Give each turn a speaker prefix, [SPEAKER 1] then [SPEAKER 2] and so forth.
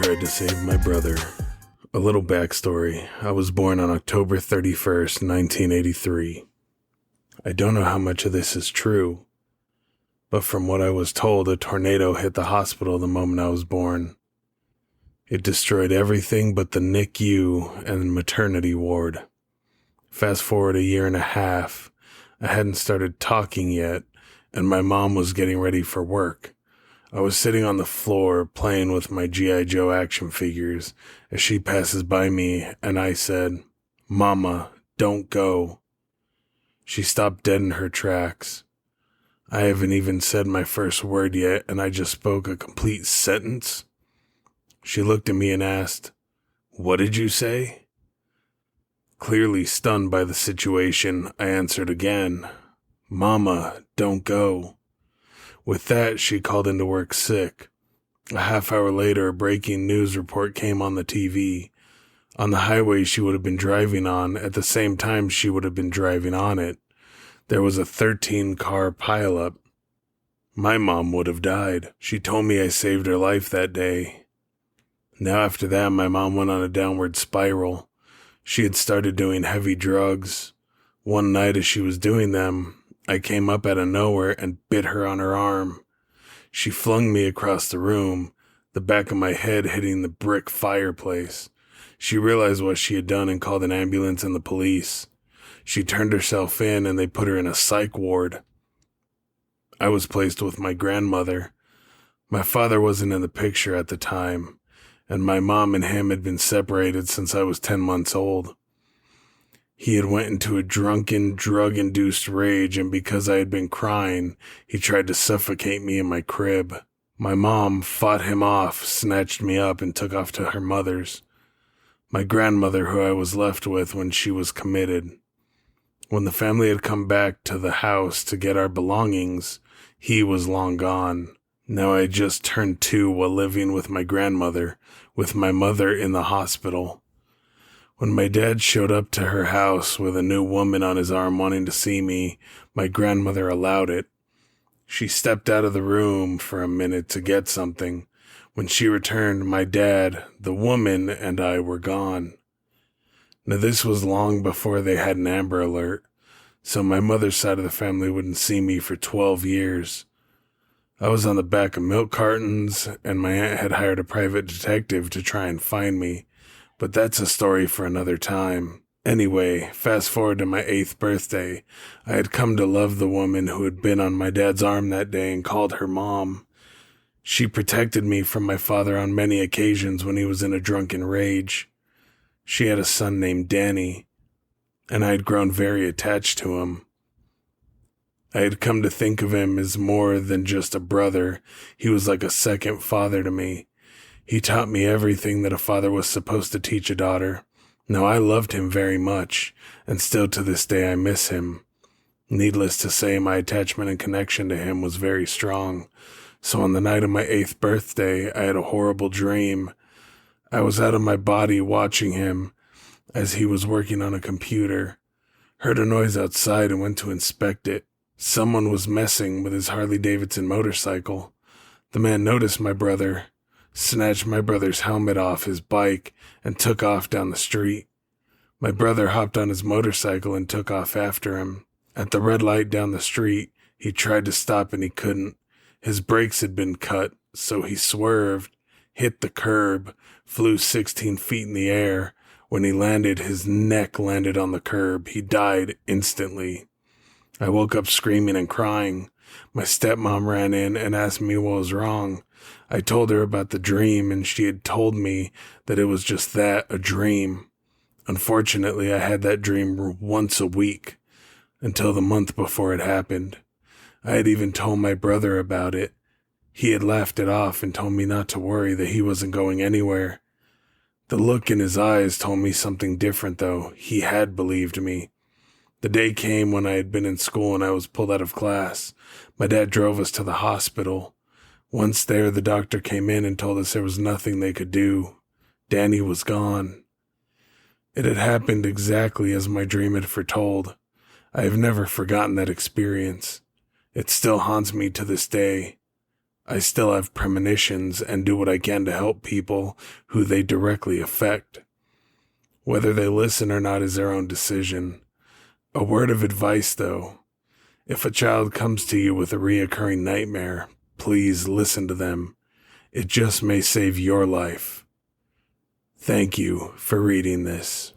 [SPEAKER 1] tried to save my brother. A little backstory. I was born on October 31st, 1983. I don't know how much of this is true, but from what I was told, a tornado hit the hospital the moment I was born. It destroyed everything but the NICU and maternity ward. Fast forward a year and a half, I hadn't started talking yet, and my mom was getting ready for work. I was sitting on the floor playing with my G.I. Joe action figures as she passes by me, and I said, "Mama, don't go." She stopped dead in her tracks. I haven't even said my first word yet, and I just spoke a complete sentence. She looked at me and asked, "What did you say?" Clearly stunned by the situation, I answered again, "Mama, don't go." With that, she called into work sick. A half hour later, a breaking news report came on the TV. On the highway she would have been driving on, at the same time she would have been driving on it, there was a 13-car pileup. My mom would have died. She told me I saved her life that day. Now after that, my mom went on a downward spiral. She had started doing heavy drugs. One night as she was doing them, I came up out of nowhere and bit her on her arm. She flung me across the room, the back of my head hitting the brick fireplace. She realized what she had done and called an ambulance and the police. She turned herself in and they put her in a psych ward. I was placed with my grandmother. My father wasn't in the picture at the time, and my mom and him had been separated since I was 10 months old. He had went into a drunken, drug-induced rage, and because I had been crying, he tried to suffocate me in my crib. My mom fought him off, snatched me up, and took off to her mother's. My grandmother, who I was left with when she was committed. When the family had come back to the house to get our belongings, he was long gone. Now I had just turned 2 while living with my grandmother, with my mother in the hospital. When my dad showed up to her house with a new woman on his arm wanting to see me, my grandmother allowed it. She stepped out of the room for a minute to get something. When she returned, my dad, the woman, and I were gone. Now this was long before they had an Amber Alert, so my mother's side of the family wouldn't see me for 12 years. I was on the back of milk cartons, and my aunt had hired a private detective to try and find me. But that's a story for another time. Anyway, fast forward to my 8th birthday. I had come to love the woman who had been on my dad's arm that day and called her mom. She protected me from my father on many occasions when he was in a drunken rage. She had a son named Danny, and I had grown very attached to him. I had come to think of him as more than just a brother. He was like a second father to me. He taught me everything that a father was supposed to teach a daughter. Now, I loved him very much, and still to this day I miss him. Needless to say, my attachment and connection to him was very strong. So on the night of my 8th birthday, I had a horrible dream. I was out of my body watching him as he was working on a computer. Heard a noise outside and went to inspect it. Someone was messing with his Harley-Davidson motorcycle. The man noticed my brother, snatched my brother's helmet off his bike, and took off down the street. My brother hopped on his motorcycle and took off after him. At the red light down the street, he tried to stop and he couldn't. His brakes had been cut, so he swerved, hit the curb, flew 16 feet in the air. When he landed, his neck landed on the curb. He died instantly. I woke up screaming and crying. My stepmom ran in and asked me what was wrong. I told her about the dream, and she had told me that it was just that, a dream. Unfortunately, I had that dream once a week, until the month before it happened. I had even told my brother about it. He had laughed it off and told me not to worry, that he wasn't going anywhere. The look in his eyes told me something different, though. He had believed me. The day came when I had been in school and I was pulled out of class. My dad drove us to the hospital. Once there, the doctor came in and told us there was nothing they could do. Danny was gone. It had happened exactly as my dream had foretold. I have never forgotten that experience. It still haunts me to this day. I still have premonitions and do what I can to help people who they directly affect. Whether they listen or not is their own decision. A word of advice, though. If a child comes to you with a reoccurring nightmare, please listen to them. It just may save your life. Thank you for reading this.